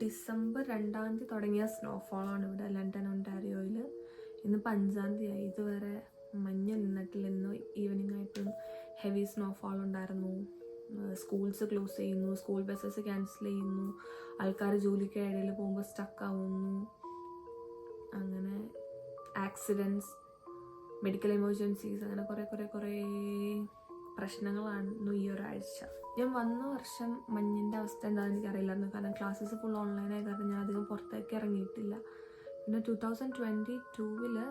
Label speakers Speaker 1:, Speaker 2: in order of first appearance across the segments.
Speaker 1: December 2 തുടങ്ങിയ സ്നോഫോളാണ് ഇവിടെ London ഒണ്ടാരിയോയിൽ. ഇന്നിപ്പോൾ 5 ഇതുവരെ മഞ്ഞ് നിന്നിട്ടില്ല. ഇന്ന് ഈവനിങ് ആയിട്ട് ഹെവി സ്നോഫോൾ ഉണ്ടായിരുന്നു. സ്കൂൾസ് ക്ലോസ് ചെയ്യുന്നു, സ്കൂൾ ബസ്സസ് ക്യാൻസൽ ചെയ്യുന്നു, ആൾക്കാർ ജോലിക്ക് ഇടയിൽ പോകുമ്പോൾ സ്റ്റക്ക് ആവുന്നു. അങ്ങനെ ആക്സിഡൻറ്റ്സ്, മെഡിക്കൽ എമർജൻസീസ്, അങ്ങനെ കുറേ പ്രശ്നങ്ങളായിരുന്നു ഈ ഒരാഴ്ച. ഞാൻ വന്ന വർഷം മഞ്ഞിൻ്റെ അവസ്ഥ എന്താണെന്ന് എനിക്കറിയില്ലായിരുന്നു. കാരണം ക്ലാസ്സസ് ഫുൾ ഓൺലൈനായ കാരണം ഞാൻ അധികം പുറത്തേക്ക് ഇറങ്ങിയിട്ടില്ല. പിന്നെ 2022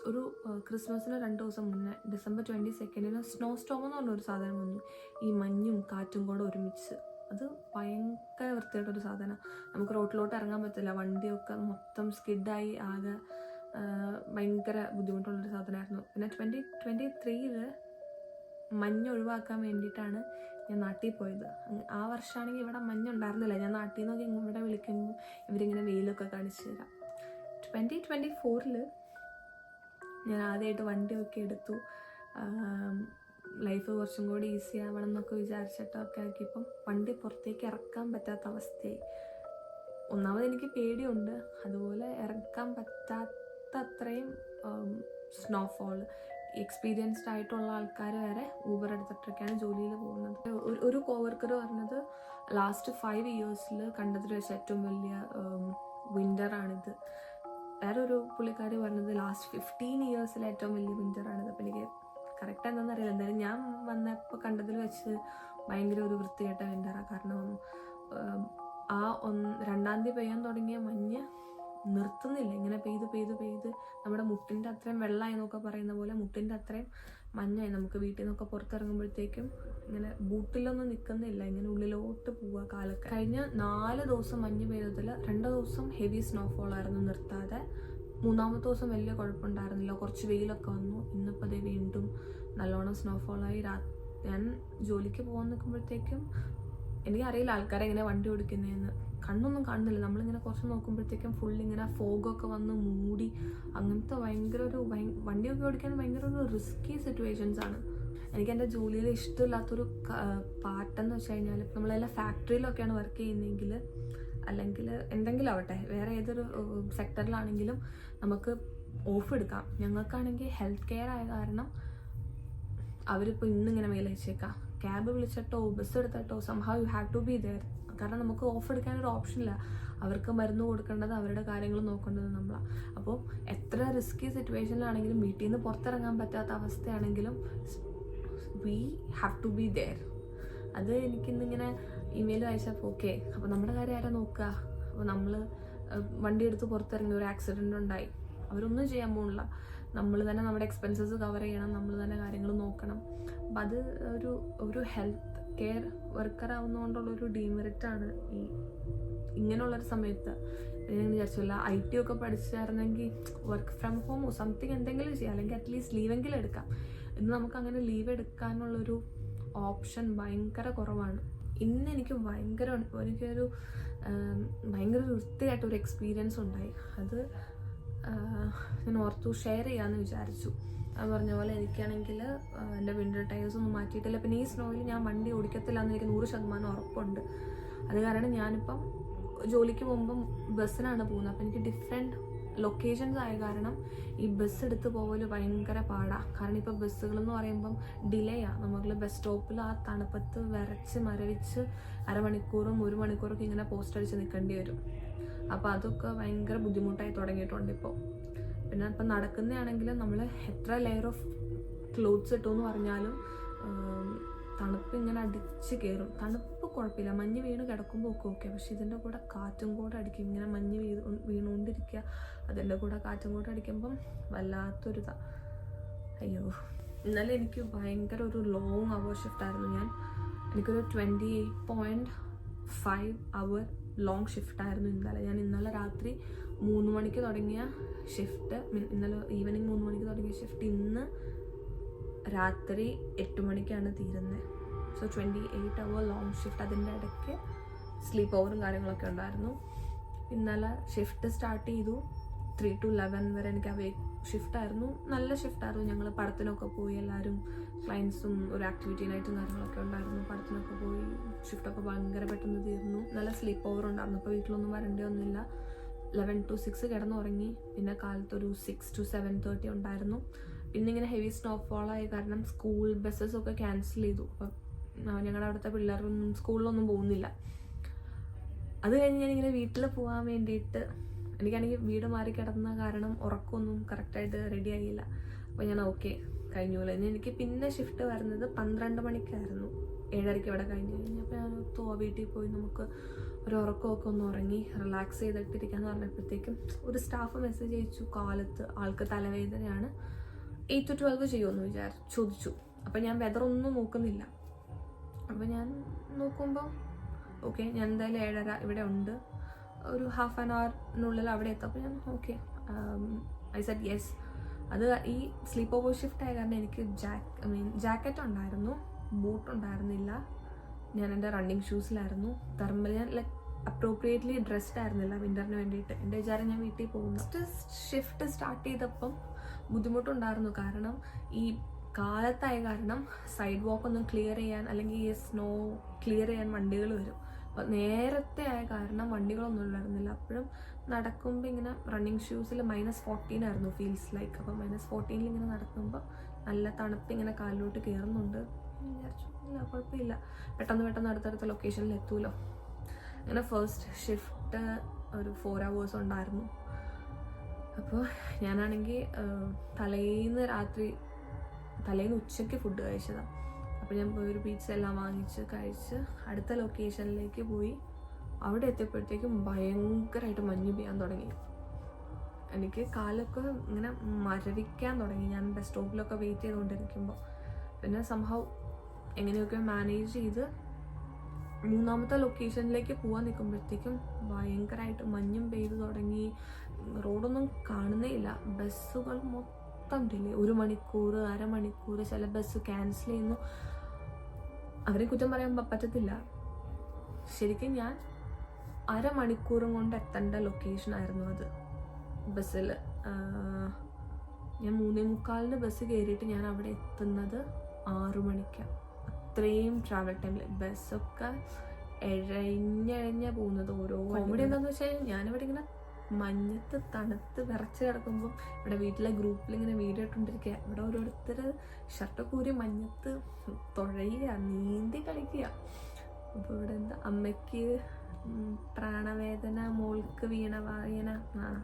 Speaker 1: ഒരു ക്രിസ്മസിന് 2 ദിവസം മുന്നേ ഡിസംബർ 22 സ്നോ സ്റ്റോം എന്ന് പറഞ്ഞൊരു സാധനം വന്നു. ഈ മഞ്ഞും കാറ്റും കൂടെ ഒരുമിച്ച്. അത് ഭയങ്കര വൃത്തിയായിട്ടൊരു സാധനം. നമുക്ക് റോട്ടിലോട്ട് ഇറങ്ങാൻ പറ്റില്ല, വണ്ടിയൊക്കെ മൊത്തം സ്കിഡായി ആകെ ഭയങ്കര ബുദ്ധിമുട്ടുള്ളൊരു സാധനമായിരുന്നു. പിന്നെ 2023 മഞ്ഞ് ഒഴിവാക്കാൻ വേണ്ടിയിട്ടാണ് ഞാൻ നാട്ടിൽ പോയത്. ആ വർഷമാണെങ്കിൽ ഇവിടെ മഞ്ഞുണ്ടായിരുന്നില്ല. ഞാൻ നാട്ടിൽ നിന്നൊക്കെ ഇവിടെ വിളിക്കുമ്പോൾ ഇവരിങ്ങനെ വെയിലൊക്കെ കാണിച്ചു തരാം. 2024 ഞാൻ ആദ്യമായിട്ട് വണ്ടിയൊക്കെ എടുത്തു. ലൈഫ് കുറച്ചും കൂടി ഈസി ആവണം എന്നൊക്കെ വിചാരിച്ചിട്ടൊക്കെ ആക്കിയപ്പം വണ്ടി പുറത്തേക്ക് ഇറക്കാൻ പറ്റാത്ത അവസ്ഥയായി. ഒന്നാമത് എനിക്ക് പേടിയുണ്ട്, അതുപോലെ ഇറക്കാൻ പറ്റാത്ത അത്രയും സ്നോഫോൾ. എക്സ്പീരിയൻസ്ഡ് ആയിട്ടുള്ള ആൾക്കാർ വരെ ഊബർ എടുത്തിട്ടൊക്കെയാണ് ജോലിയിൽ പോകുന്നത്. ഒരു കോവർക്കർ പറഞ്ഞത് ലാസ്റ്റ് 5 ഇയേഴ്സിൽ കണ്ടതിൽ വെച്ച് ഏറ്റവും വലിയ വിൻ്ററാണിത്. വേറെ ഒരു പുള്ളിക്കാർ പറഞ്ഞത് ലാസ്റ്റ് 15 ഇയേഴ്സിൽ ഏറ്റവും വലിയ വിൻ്ററാണിത്. അപ്പം എനിക്ക് കറക്റ്റ് എന്താണെന്ന് അറിയില്ല. എന്തായാലും ഞാൻ വന്നപ്പോൾ കണ്ടതിൽ വെച്ച് ഭയങ്കര ഒരു വൃത്തികെട്ട വിൻ്ററാണ്. കാരണം ആ 2 പെയ്യാൻ തുടങ്ങിയ മഞ്ഞ് നിർത്തുന്നില്ല. ഇങ്ങനെ പെയ്ത് നമ്മുടെ മുട്ടിൻ്റെ അത്രയും വെള്ളമായി എന്നൊക്കെ പറയുന്ന പോലെ മുട്ടിൻ്റെ അത്രയും മഞ്ഞായി. നമുക്ക് വീട്ടിൽ നിന്നൊക്കെ പുറത്തിറങ്ങുമ്പോഴത്തേക്കും ഇങ്ങനെ ബൂട്ടിലൊന്നും നിൽക്കുന്നില്ല, ഇങ്ങനെ ഉള്ളിലോട്ട് പോവുക കാലൊക്കെ. കഴിഞ്ഞ 4 ദിവസം മഞ്ഞ് പെയ്തതിൽ 2 ദിവസം ഹെവി സ്നോഫോൾ ആയിരുന്നു നിർത്താതെ. 3-ാമത്തെ ദിവസം വലിയ കുഴപ്പമുണ്ടായിരുന്നില്ല, കുറച്ച് വെയിലൊക്കെ വന്നു. ഇന്നിപ്പോൾ അതേ വീണ്ടും നല്ലോണം സ്നോഫോളായി. ഞാൻ ജോലിക്ക് പോകാൻ നിൽക്കുമ്പോഴത്തേക്കും എനിക്കറിയില്ല ആൾക്കാരെ എങ്ങനെ വണ്ടി ഓടിക്കുന്നതെന്ന്. കണ്ണൊന്നും കാണുന്നില്ല. നമ്മളിങ്ങനെ കുറച്ച് നോക്കുമ്പോഴത്തേക്കും ഫുള്ളിങ്ങനെ ഫോഗൊക്കെ വന്ന് മൂടി. അങ്ങനത്തെ ഭയങ്കര ഒരു വണ്ടിയൊക്കെ ഓടിക്കാൻ ഭയങ്കര ഒരു റിസ്കി സിറ്റുവേഷൻസ് ആണ്. എനിക്ക് എൻ്റെ ജോലിയിൽ ഇഷ്ടമില്ലാത്തൊരു പാർട്ടെന്ന് വെച്ച് കഴിഞ്ഞാൽ, ഇപ്പം നമ്മളെല്ലാം ഫാക്ടറിയിലൊക്കെയാണ് വർക്ക് ചെയ്യുന്നതെങ്കിൽ, അല്ലെങ്കിൽ എന്തെങ്കിലും ആവട്ടെ, വേറെ ഏതൊരു സെക്ടറിലാണെങ്കിലും നമുക്ക് ഓഫ് എടുക്കാം. ഞങ്ങൾക്കാണെങ്കിൽ ഹെൽത്ത് കെയർ ആയ കാരണം അവരിപ്പോൾ ഇന്നിങ്ങനെ മേലെ വെച്ചേക്കാം. ക്യാബ് വിളിച്ചിട്ടോ ബസ് എടുത്തിട്ടോ somehow you have to be there. കാരണം നമുക്ക് ഓഫ് എടുക്കാനൊരു ഓപ്ഷനില്ല. അവർക്ക് മരുന്ന് കൊടുക്കേണ്ടത്, അവരുടെ കാര്യങ്ങൾ നോക്കേണ്ടത് നമ്മളാണ്. അപ്പോൾ എത്ര റിസ്കി സിറ്റുവേഷനിലാണെങ്കിലും, വീട്ടിൽ നിന്ന് പുറത്തിറങ്ങാൻ പറ്റാത്ത അവസ്ഥയാണെങ്കിലും we have to be there. അത് എനിക്കിന്നിങ്ങനെ ഇമെയിൽ അയച്ചപ്പോൾ ഓക്കെ, അപ്പോൾ നമ്മുടെ കാര്യം ആരാ നോക്കുക? അപ്പോൾ നമ്മൾ വണ്ടി എടുത്ത് പുറത്തിറങ്ങി ഒരു ആക്സിഡൻ്റ് ഉണ്ടായി, അവരൊന്നും ചെയ്യാൻ പോകുന്നില്ല. നമ്മൾ തന്നെ നമ്മുടെ എക്സ്പെൻസസ് കവർ ചെയ്യണം, നമ്മൾ തന്നെ കാര്യങ്ങൾ നോക്കണം. അപ്പം അത് ഒരു ഹെൽത്ത് കെയർ വർക്കർ ആവുന്നതുകൊണ്ടുള്ളൊരു ഡീമെറിറ്റാണ് ഇങ്ങനെയുള്ളൊരു സമയത്ത്. ഞാൻ വിചാരിച്ചില്ല IT ഒക്കെ പഠിച്ചായിരുന്നെങ്കിൽ വർക്ക് ഫ്രം ഹോമോ സംതിങ് എന്തെങ്കിലും ചെയ്യാം, അല്ലെങ്കിൽ അറ്റ്ലീസ്റ്റ് ലീവെങ്കിലും എടുക്കാം. ഇന്ന് നമുക്കങ്ങനെ ലീവ് എടുക്കാനുള്ളൊരു ഓപ്ഷൻ ഭയങ്കര കുറവാണ്. ഇന്ന് എനിക്കൊരു ഭയങ്കര വൃത്തിയായിട്ടൊരു എക്സ്പീരിയൻസ് ഉണ്ടായി. അത് ഞാൻ ഓർത്തു ഷെയർ ചെയ്യാമെന്ന് വിചാരിച്ചു. അത് പറഞ്ഞ പോലെ എനിക്കാണെങ്കിൽ എൻ്റെ വിൻഡർ ടയേഴ്സ് ഒന്നും മാറ്റിയിട്ടില്ല. പിന്നെ ഈ സ്നോയിൽ ഞാൻ വണ്ടി ഓടിക്കത്തില്ല എന്ന് എനിക്ക് 100% ഉറപ്പുണ്ട്. അത് കാരണം ഞാനിപ്പം ജോലിക്ക് പോകുമ്പം ബസ്സിനാണ് പോകുന്നത്. അപ്പം എനിക്ക് ഡിഫറെൻറ്റ് ലൊക്കേഷൻസ് ആയ കാരണം ഈ ബസ് എടുത്ത് പോകൽ ഭയങ്കര പാടാണ്. കാരണം ഇപ്പോൾ ബസ്സുകളെന്ന് പറയുമ്പം ഡിലേയാണ്. നമ്മൾ ബസ് സ്റ്റോപ്പിൽ ആ തണുപ്പത്ത് വിറച്ച് മരവിച്ച് അരമണിക്കൂറും 1 മണിക്കൂറൊക്കെ ഇങ്ങനെ പോസ്റ്റ് അടിച്ച് നിൽക്കേണ്ടി വരും. അപ്പോൾ അതൊക്കെ ഭയങ്കര ബുദ്ധിമുട്ടായി തുടങ്ങിയിട്ടുണ്ട് ഇപ്പോൾ. പിന്നെ ഇപ്പം നടക്കുന്നതാണെങ്കിൽ നമ്മൾ എത്ര ലെയർ ഓഫ് ക്ലോത്ത്സ് ഇട്ടുമെന്ന് പറഞ്ഞാലും തണുപ്പ് ഇങ്ങനെ അടിച്ച് കയറും. തണുപ്പ് കുഴപ്പമില്ല, മഞ്ഞ് വീണ് കിടക്കുമ്പോൾ ഒക്കെ ഓക്കെ. പക്ഷെ ഇതിൻ്റെ കൂടെ കാറ്റും കൂടെ അടിക്കും. ഇങ്ങനെ മഞ്ഞ് വീണുകൊണ്ടിരിക്കുക, അതിൻ്റെ കൂടെ കാറ്റും കൂടെ അടിക്കുമ്പം വല്ലാത്തൊരിതാണ്. അയ്യോ, ഇന്നലെ എനിക്ക് ഭയങ്കര ഒരു ലോങ് അവർ ഷിഫ്റ്റായിരുന്നു. എനിക്കൊരു 28.5 അവർ ലോങ് ഷിഫ്റ്റായിരുന്നു ഇന്നലെ. ഞാൻ ഇന്നലെ രാത്രി 3 മണിക്ക് തുടങ്ങിയ ഷിഫ്റ്റ്, ഇന്നലെ ഈവനിങ് 3 മണിക്ക് തുടങ്ങിയ ഷിഫ്റ്റ് ഇന്ന് രാത്രി 8 മണിക്കാണ് തീരുന്നത്. സോ 28 അവർ ലോങ് ഷിഫ്റ്റ്. അതിൻ്റെ ഇടയ്ക്ക് സ്ലീപ്പ് ഓവറും കാര്യങ്ങളൊക്കെ ഉണ്ടായിരുന്നു. ഇന്നലെ ഷിഫ്റ്റ് സ്റ്റാർട്ട് ചെയ്തു, 3 to 11 വരെ എനിക്ക് അവൈക്ക് ഷിഫ്റ്റായിരുന്നു. നല്ല ഷിഫ്റ്റായിരുന്നു. ഞങ്ങൾ പടത്തിനൊക്കെ പോയി, എല്ലാവരും ക്ലയൻസും ഒരു ആക്ടിവിറ്റി നൈറ്റും കാര്യങ്ങളൊക്കെ ഉണ്ടായിരുന്നു. പടത്തിനൊക്കെ പോയി ഷിഫ്റ്റൊക്കെ ഭയങ്കര പെട്ടെന്ന് തീർന്നു. നല്ല സ്ലീപ്പ് ഓവർ ഉണ്ടായിരുന്നു. അപ്പോൾ വീട്ടിലൊന്നും വരേണ്ടിയൊന്നുമില്ല. 11 to 6 കിടന്നുറങ്ങി. പിന്നെ കാലത്തൊരു 6 to 7:30 ഉണ്ടായിരുന്നു. പിന്നെ ഇങ്ങനെ ഹെവി സ്നോഫോളായ കാരണം സ്കൂൾ ബസ്സസൊക്കെ ക്യാൻസൽ ചെയ്തു. അപ്പം ഞങ്ങളുടെ അവിടുത്തെ പിള്ളേരൊന്നും സ്കൂളിലൊന്നും പോകുന്നില്ല. അത് കഴിഞ്ഞ് ഞാനിങ്ങനെ വീട്ടിൽ പോകാൻ വേണ്ടിയിട്ട്, എനിക്കാണെങ്കിൽ വീട് മാറി കിടന്ന കാരണം ഉറക്കമൊന്നും കറക്റ്റായിട്ട് റെഡി ആയില്ല. അപ്പോൾ ഞാൻ ഓക്കെ കഴിഞ്ഞൂല. എനിക്ക് പിന്നെ ഷിഫ്റ്റ് വരുന്നത് 12 മണിക്കായിരുന്നു. 7:30 ഇവിടെ കഴിഞ്ഞ് കഴിഞ്ഞപ്പോൾ ഞാൻ വീട്ടിൽ പോയി നമുക്ക് ഒരു ഉറക്കമൊക്കെ ഒന്ന് ഉറങ്ങി റിലാക്സ് ചെയ്തിട്ടിരിക്കാന്ന് പറഞ്ഞപ്പോഴത്തേക്കും ഒരു സ്റ്റാഫ് മെസ്സേജ് അയച്ചു, കാലത്ത് ആൾക്ക് തലവേദനയാണ്, 8 to 12 ചെയ്യുമെന്ന് ചോദിച്ചു. അപ്പം ഞാൻ വെതറൊന്നും നോക്കുന്നില്ല. അപ്പോൾ ഞാൻ നോക്കുമ്പോൾ ഓക്കെ, ഞാൻ എന്തായാലും 7:30 ഇവിടെ ഉണ്ട്, ഒരു ഹാഫ് ആൻ അവറിനുള്ളിൽ അവിടെ എത്തും. അപ്പോൾ ഞാൻ ഓക്കെ, ഐ സെഡ് യെസ്. അത് ഈ സ്ലീപ്പ് ഓവർ ഷിഫ്റ്റ് ആയ കാരണം എനിക്ക് ജാക്കറ്റ് ഉണ്ടായിരുന്നു, ബൂട്ട് ഉണ്ടായിരുന്നില്ല. ഞാൻ എൻ്റെ റണ്ണിങ് ഷൂസിലായിരുന്നു. തെർമൽ ഞാൻ ലൈക്ക് അപ്രോപ്രിയേറ്റ്ലി ഡ്രസ്ഡ് ആയിരുന്നില്ല വിൻ്ററിന് വേണ്ടിയിട്ട്. എൻ്റെ വിചാരം ഞാൻ വീട്ടിൽ പോകുന്നു. ഷിഫ്റ്റ് സ്റ്റാർട്ട് ചെയ്തപ്പം ബുദ്ധിമുട്ടുണ്ടായിരുന്നു. കാരണം ഈ കാലത്തായ കാരണം സൈഡ് വാക്ക് ഒന്നും ക്ലിയർ ചെയ്യാൻ, അല്ലെങ്കിൽ ഈ സ്നോ ക്ലിയർ ചെയ്യാൻ വണ്ടികൾ വരും. അപ്പോൾ നേരത്തെ ആയ കാരണം വണ്ടികളൊന്നും ഉണ്ടായിരുന്നില്ല. അപ്പോഴും നടക്കുമ്പോൾ ഇങ്ങനെ റണ്ണിങ് ഷൂസിൽ -14 ആയിരുന്നു ഫീൽസ് ലൈക്ക്. അപ്പോൾ -14 ഇങ്ങനെ നടക്കുമ്പോൾ നല്ല തണുപ്പ് ഇങ്ങനെ കാലിലോട്ട് കയറുന്നുണ്ട്. വിചാരിച്ചു ഇല്ല കുഴപ്പമില്ല, പെട്ടെന്ന് അടുത്തടുത്ത ലൊക്കേഷനിൽ എത്തുമല്ലോ. അങ്ങനെ ഫസ്റ്റ് ഷിഫ്റ്റ് ഒരു 4 hours ഉണ്ടായിരുന്നു. അപ്പോൾ ഞാനാണെങ്കിൽ തലേന്ന് ഉച്ചയ്ക്ക് ഫുഡ് കഴിച്ചതാണ്. അപ്പോൾ ഞാൻ പോയി ഒരു പീച്ച എല്ലാം വാങ്ങിച്ച് കഴിച്ച് അടുത്ത ലൊക്കേഷനിലേക്ക് പോയി. അവിടെ എത്തിയപ്പോഴത്തേക്കും ഭയങ്കരമായിട്ട് മഞ്ഞ് പെയ്യാൻ തുടങ്ങി. എനിക്ക് കാലൊക്കെ ഇങ്ങനെ മരവിക്കാൻ തുടങ്ങി ഞാൻ ബസ് സ്റ്റോപ്പിലൊക്കെ വെയിറ്റ് ചെയ്തുകൊണ്ടിരിക്കുമ്പോൾ. പിന്നെ സംഭവം എങ്ങനെയൊക്കെ മാനേജ് ചെയ്ത് 3ാമത്തെ ലൊക്കേഷനിലേക്ക് പോകാൻ നിൽക്കുമ്പോഴത്തേക്കും ഭയങ്കരമായിട്ട് മഞ്ഞും പെയ്ത് തുടങ്ങി. റോഡൊന്നും കാണുന്നേ ഇല്ല. ബസ്സുകൾ മൊത്തം ഡിലേ, 1 മണിക്കൂർ, അരമണിക്കൂർ, ചില ബസ് ക്യാൻസൽ ചെയ്യുന്നു. അവരെ കുറ്റം പറയാൻ പറ്റത്തില്ല. ശരിക്കും ഞാൻ അരമണിക്കൂറും കൊണ്ട് എത്തേണ്ട ലൊക്കേഷനായിരുന്നു അത്. ബസ്സിൽ ഞാൻ 3:45 ബസ് കയറിയിട്ട് ഞാൻ അവിടെ എത്തുന്നത് 6 മണിക്കാണ്. അത്രയും ട്രാവൽ ടൈമിൽ ബസ്സൊക്കെ എഴഞ്ഞ പോകുന്നത്. ഓരോ കോമഡി എന്താണെന്ന് വെച്ചാൽ ഞാനിവിടെ ഇങ്ങനെ മഞ്ഞത്ത് തണുത്ത് വിറച്ച് കിടക്കുമ്പം ഇവിടെ വീട്ടിലെ ഗ്രൂപ്പിൽ ഇങ്ങനെ വീഡിയോ ഇട്ടുകൊണ്ടിരിക്കുക. ഇവിടെ ഓരോരുത്തർ ഷർട്ടൊക്കെ ഊരി മഞ്ഞത്ത് തുഴയുക, നീന്തി കളിക്കുക. അപ്പോൾ ഇവിടെ എന്താ അമ്മയ്ക്ക് പ്രാണവേദന, മോൾക്ക് വീണവായന,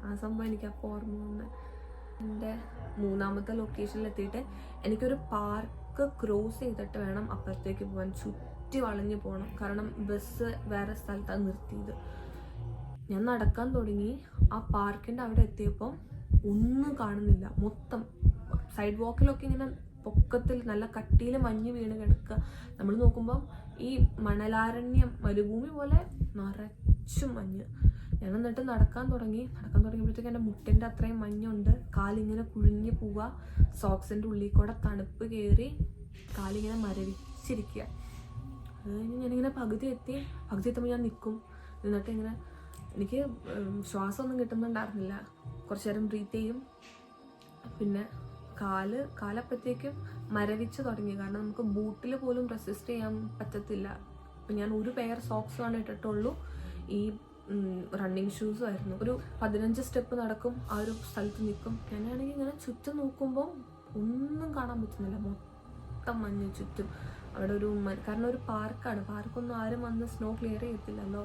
Speaker 1: ആ സംഭവം എനിക്കപ്പോൾ ഓർമ്മ വന്ന്. എൻ്റെ 3ാമത്തെ ലൊക്കേഷനിലെത്തിയിട്ട് എനിക്കൊരു പാർക്ക് ക്രോസ് ചെയ്തിട്ട് വേണം അപ്പുറത്തേക്ക് പോകാൻ. ചുറ്റി വളഞ്ഞു പോകണം, കാരണം ബസ് വേറെ സ്ഥലത്താണ് നിർത്തിയത്. ഞാൻ നടക്കാൻ തുടങ്ങി. ആ പാർക്കിൻ്റെ അവിടെ എത്തിയപ്പോൾ ഒന്നും കാണുന്നില്ല. മൊത്തം സൈഡ് വാക്കിലൊക്കെ ഇങ്ങനെ പൊക്കത്തിൽ നല്ല കട്ടിയിൽ മഞ്ഞ് വീണ് കിടക്കുക. നമ്മൾ നോക്കുമ്പം ഈ മണലാരണ്യം, മരുഭൂമി പോലെ നിറച്ചും മഞ്ഞ്. ഞാൻ എന്നിട്ട് നടക്കാൻ തുടങ്ങിയപ്പോഴത്തേക്ക് എൻ്റെ മുട്ടിൻ്റെ അത്രയും മഞ്ഞുണ്ട്. കാലിങ്ങനെ കുഴിഞ്ഞ് പോവുക, സോക്സിൻ്റെ ഉള്ളിൽ കൂടെ തണുപ്പ് കയറി കാലിങ്ങനെ മരവിച്ചിരിക്കുക. അത് കഴിഞ്ഞ് ഞാനിങ്ങനെ പകുതി എത്തുമ്പോൾ ഞാൻ നിന്നിട്ട് ഇങ്ങനെ എനിക്ക് ശ്വാസമൊന്നും കിട്ടുന്നുണ്ടായിരുന്നില്ല. കുറച്ച് നേരം ബ്രീത്ത് ചെയ്യും. പിന്നെ കാലപ്പോഴത്തേക്കും മരവിച്ച് തുടങ്ങി. കാരണം നമുക്ക് ബൂട്ടിൽ പോലും റെസിസ്റ്റ് ചെയ്യാൻ പറ്റത്തില്ല. അപ്പം ഞാൻ ഒരു പെയർ സോക്സാണ് ഇട്ടിട്ടുള്ളൂ, ഈ റണ്ണിങ് ഷൂസും ആയിരുന്നു. ഒരു 15 സ്റ്റെപ്പ് നടക്കും, ആ ഒരു സ്ഥലത്ത് നിൽക്കും. ഞാനാണെങ്കിൽ ഇങ്ങനെ ചുറ്റും നോക്കുമ്പോൾ ഒന്നും കാണാൻ പറ്റുന്നില്ല. മൊത്തം മഞ്ഞ് ചുറ്റും. അവിടെ കാരണം ഒരു പാർക്കൊന്നും ആരും വന്ന് സ്നോ ക്ലിയർ ചെയ്യത്തില്ലല്ലോ.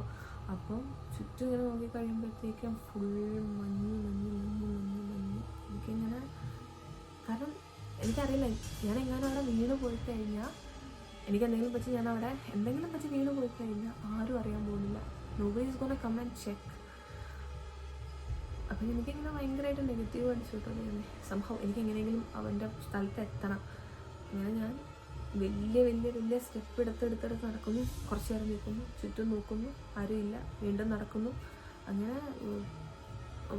Speaker 1: അപ്പം ചുറ്റും ഇങ്ങനെ നോക്കിക്കഴിയുമ്പോഴത്തേക്കും ഫുൾ മഞ്ഞ്. എനിക്കിങ്ങനെ, കാരണം എനിക്കറിയില്ല, ഞാൻ എങ്ങനെ അവിടെ വീണ് പോയി കഴിഞ്ഞാൽ എനിക്ക് എന്തെങ്കിലും പറ്റി വീണ് പോയി കഴിഞ്ഞാൽ ആരും അറിയാൻ പോകുന്നില്ല. Nobody is gonna come and check. അപ്പം എനിക്കിങ്ങനെ ഭയങ്കരമായിട്ട് നെഗറ്റീവ് അടിച്ചു കിട്ടുന്നത് സംഭവം. എനിക്ക് എങ്ങനെയെങ്കിലും അവൻ്റെ സ്ഥലത്ത് എത്തണം. അങ്ങനെ ഞാൻ വലിയ സ്റ്റെപ്പ് എടുത്ത് നടക്കുന്നു. കുറച്ച് നേരം നിൽക്കുന്നു, ചുറ്റും നോക്കുന്നു, ആരുമില്ല. വീണ്ടും നടക്കുന്നു. അങ്ങനെ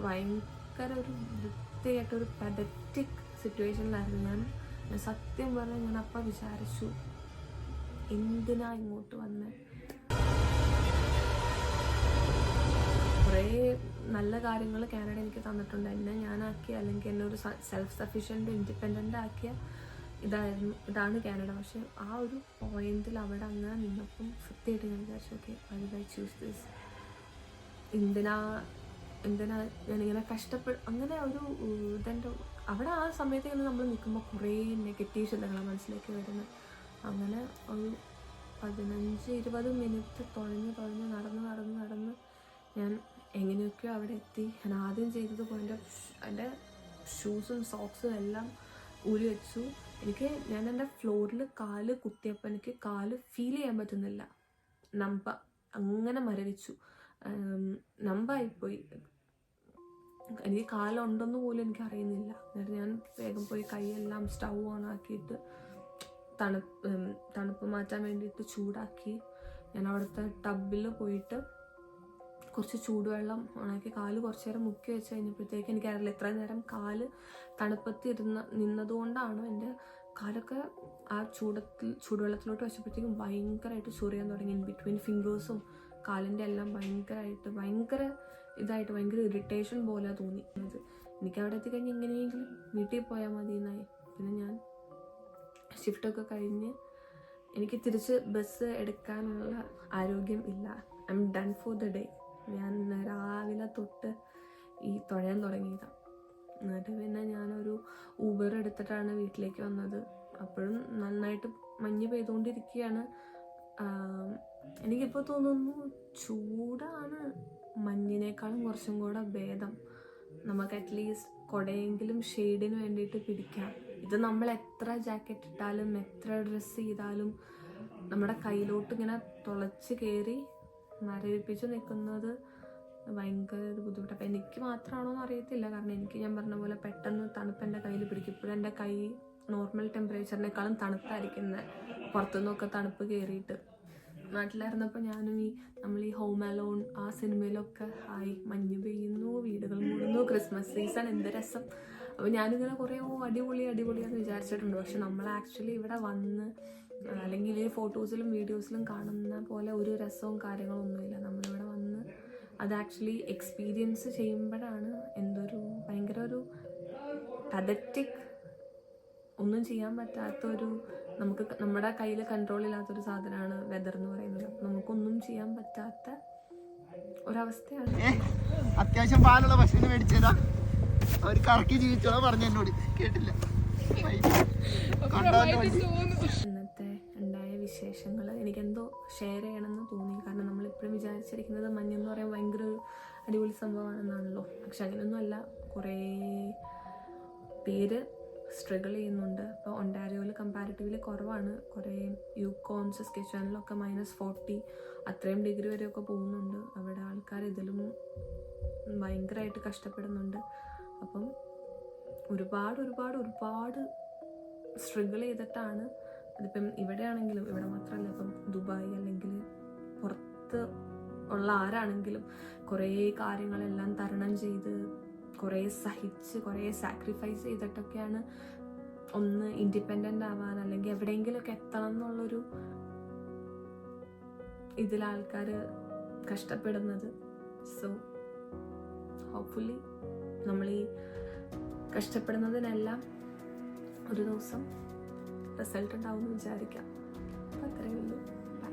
Speaker 1: ഭയങ്കര ഒരു വൃത്തിയായിട്ടൊരു പതറ്റിക് സിറ്റുവേഷനിലായിരുന്നു ഞാൻ. സത്യം പറഞ്ഞാൽ ഞാൻ അപ്പം വിചാരിച്ചു, എന്തിനാ ഇങ്ങോട്ട് വന്നേ. കുറേ കുറേ നല്ല കാര്യങ്ങൾ കാനഡ എനിക്ക് തന്നിട്ടുണ്ട്. എന്നെ ഞാനാക്കിയ, അല്ലെങ്കിൽ എന്നെ ഒരു സെൽഫ് സഫീഷ്യൻറ്റ് ഇൻഡിപെൻഡൻ്റ് ആക്കിയ ഇതാണ് കാനഡ. പക്ഷെ ആ ഒരു പോയിന്റിൽ അവിടെ അങ്ങനെ നിന്നപ്പം സത്യമായിട്ട് ഞാൻ വിചാരിച്ചു, ഓക്കെ ഐ ചൂസ് ദിസ്. എന്തിനാ ഞാനിങ്ങനെ അങ്ങനെ ഒരു ഇതെൻ്റെ അവിടെ ആ സമയത്ത് ഇങ്ങനെ നമ്മൾ നിൽക്കുമ്പോൾ കുറേ നെഗറ്റീവ് ചിന്തകളാണ് മനസ്സിലേക്ക് വരുന്നത്. അങ്ങനെ ഒരു 15-20 മിനിറ്റ് തുഴഞ്ഞ് നടന്ന് ഞാൻ എങ്ങനെയൊക്കെയോ അവിടെ എത്തി. ഞാൻ ആദ്യം ചെയ്തത് എൻ്റെ ഷൂസും സോക്സും എല്ലാം ഊരി വെച്ചു. ഞാൻ എൻ്റെ ഫ്ലോറിൽ കാല് കുത്തിയപ്പോൾ എനിക്ക് കാല് ഫീൽ ചെയ്യാൻ പറ്റുന്നില്ല. അങ്ങനെ മരവിച്ചു, നമ്പായിപ്പോയി. എനിക്ക് കാലുണ്ടെന്ന് പോലും എനിക്ക് അറിയുന്നില്ല. എന്നിട്ട് ഞാൻ വേഗം പോയി കൈയെല്ലാം സ്റ്റൗ ഓൺ ആക്കിയിട്ട് തണുപ്പ് മാറ്റാൻ വേണ്ടിയിട്ട് ചൂടാക്കി. ഞാൻ അവിടുത്തെ ടബിൽ പോയിട്ട് കുറച്ച് ചൂടുവെള്ളം ഓണാക്കി കാല് കുറച്ച് നേരം മുക്കി വെച്ച് കഴിഞ്ഞപ്പോഴത്തേക്ക് എനിക്കറിയില്ല എത്ര നേരം കാല് തണുപ്പത്ത് നിന്നതുകൊണ്ടാണോ എൻ്റെ കാലൊക്കെ ആ ചൂടുവെള്ളത്തിലോട്ട് വെച്ചപ്പോഴത്തേക്കും ഭയങ്കരമായിട്ട് ചൊറിയാൻ തുടങ്ങി. ഇൻ ബിറ്റ്വീൻ ഫിംഗേഴ്സും കാലിൻ്റെ എല്ലാം ഭയങ്കര ഇറിറ്റേഷൻ പോലെ തോന്നി. എനിക്കവിടെ എത്തിക്കഴിഞ്ഞ് എങ്ങനെയെങ്കിലും വീട്ടിൽ പോയാൽ മതി എന്നായി. പിന്നെ ഞാൻ ഷിഫ്റ്റൊക്കെ കഴിഞ്ഞ് എനിക്ക് തിരിച്ച് ബസ് എടുക്കാനുള്ള ആരോഗ്യം ഇല്ല. I M done for the day. ഞാൻ രാവിലെ തൊട്ട് ഈ തുഴയാൻ തുടങ്ങിയതാണ്. എന്നിട്ട് പിന്നെ ഞാനൊരു ഊബർ എടുത്തിട്ടാണ് വീട്ടിലേക്ക് വന്നത്. അപ്പോഴും നന്നായിട്ട് മഞ്ഞ് പെയ്തുകൊണ്ടിരിക്കുകയാണ്. എനിക്കിപ്പോൾ തോന്നുന്നു ചൂടാണ് മഞ്ഞിനേക്കാളും കുറച്ചും കൂടെ ഭേദം. നമുക്ക് അറ്റ്ലീസ്റ്റ് കുടയെങ്കിലും ഷെയ്ഡിന് വേണ്ടിയിട്ട് പിടിക്കാം. ഇത് നമ്മൾ എത്ര ജാക്കറ്റ് ഇട്ടാലും എത്ര ഡ്രസ്സ് ചെയ്താലും നമ്മുടെ കയ്യിലോട്ട് ഇങ്ങനെ തുളച്ച് കയറി മരവിപ്പിച്ച് നിൽക്കുന്നത് ഭയങ്കര ഒരു ബുദ്ധിമുട്ടാണ്. അപ്പം എനിക്ക് മാത്രമാണോ എന്ന് അറിയത്തില്ല. കാരണം ഞാൻ പറഞ്ഞ പോലെ പെട്ടെന്ന് തണുപ്പ് എൻ്റെ കയ്യിൽ പിടിക്കും. ഇപ്പോഴും എൻ്റെ കൈ നോർമൽ ടെമ്പറേച്ചറിനേക്കാളും തണുപ്പായിരിക്കുന്നത്, പുറത്തുനിന്നൊക്കെ തണുപ്പ് കയറിയിട്ട്. നാട്ടിലായിരുന്നപ്പോൾ ഞാനും നമ്മൾ ഈ ഹോം അലോൺ ആ സിനിമയിലൊക്കെ മഞ്ഞ് പെയ്യുന്നു, വീടുകൾ മൂടുന്നു, ക്രിസ്മസ് സീസൺ എന്ത് രസം. അപ്പോൾ ഞാനിങ്ങനെ കുറേ അടിപൊളിയാന്ന് വിചാരിച്ചിട്ടുണ്ട്. പക്ഷെ നമ്മൾ ആക്ച്വലി ഇവിടെ വന്ന് അല്ലെങ്കിൽ ഈ ഫോട്ടോസിലും വീഡിയോസിലും കാണുന്ന പോലെ ഒരു രസവും കാര്യങ്ങളൊന്നുമില്ല. നമ്മളിവിടെ വന്ന് അത് ആക്ച്വലി എക്സ്പീരിയൻസ് ചെയ്യുമ്പോഴാണ് ഭയങ്കര ഒരു പതറ്റിക്, ഒന്നും ചെയ്യാൻ പറ്റാത്തൊരു, നമ്മുടെ കയ്യിൽ കൺട്രോൾ ഇല്ലാത്തൊരു സാധനമാണ് വെതർ എന്ന് പറയുന്നത്. നമുക്കൊന്നും ചെയ്യാൻ പറ്റാത്ത ഒരവസ്ഥയാണ്.
Speaker 2: അത്യാവശ്യം പാലുള്ള പശുവിനെ മേടിച്ചതാ, അവർ കറക്കി ജീവിച്ചോളാം പറഞ്ഞു എന്നോട്, കേട്ടില്ല.
Speaker 1: ഇന്നത്തെ ഉണ്ടായ വിശേഷങ്ങൾ എനിക്കെന്തോ ഷെയർ ചെയ്യണമെന്ന് തോന്നി. കാരണം നമ്മളിപ്പോഴും വിചാരിച്ചിരിക്കുന്നത് മഞ്ഞെന്ന് പറയാൻ ഭയങ്കര ഒരു അടിപൊളി സംഭവമാണെന്നാണല്ലോ. പക്ഷെ അങ്ങനെയൊന്നും അല്ല. കുറേ പേര് സ്ട്രഗിൾ ചെയ്യുന്നുണ്ട്. ഇപ്പോൾ ഒണ്ടാരിയോയിൽ കമ്പാരിറ്റീവ്ലി കുറവാണ്. കുറേ യൂക്കോൺ, സസ്കെച്ചുവാനിലൊക്കെ -40 അത്രയും ഡിഗ്രി വരെയൊക്കെ പോകുന്നുണ്ട്. അവിടെ ആൾക്കാർ ഇതിലും ഭയങ്കരമായിട്ട് കഷ്ടപ്പെടുന്നുണ്ട്. അപ്പം ഒരുപാട് സ്ട്രഗിൾ ചെയ്തിട്ടാണ്. അതിപ്പം ഇവിടെയാണെങ്കിലും, ഇവിടെ മാത്രമല്ല, ഇപ്പം ദുബായ് അല്ലെങ്കിൽ പുറത്ത് ഉള്ള ആരാണെങ്കിലും കുറേ കാര്യങ്ങളെല്ലാം തരണം ചെയ്ത്, കുറേ സഹിച്ച്, കുറേ സാക്രിഫൈസ് ചെയ്തിട്ടൊക്കെയാണ് ഒന്ന് ഇൻഡിപെൻഡൻ്റ് ആവാൻ അല്ലെങ്കിൽ എവിടെയെങ്കിലുമൊക്കെ എത്തണം എന്നുള്ളൊരു ഇതിലാൾക്കാർ കഷ്ടപ്പെടുന്നത്. സോ ഹോപ്പ്ഫുള്ളി നമ്മൾ ഈ കഷ്ടപ്പെടുന്നതിനെല്ലാം ഒരു ദിവസം റിസൾട്ട് ഉണ്ടാവും എന്ന് വിചാരിക്കാം. അത്രയേ ഉള്ളൂ. ബൈ.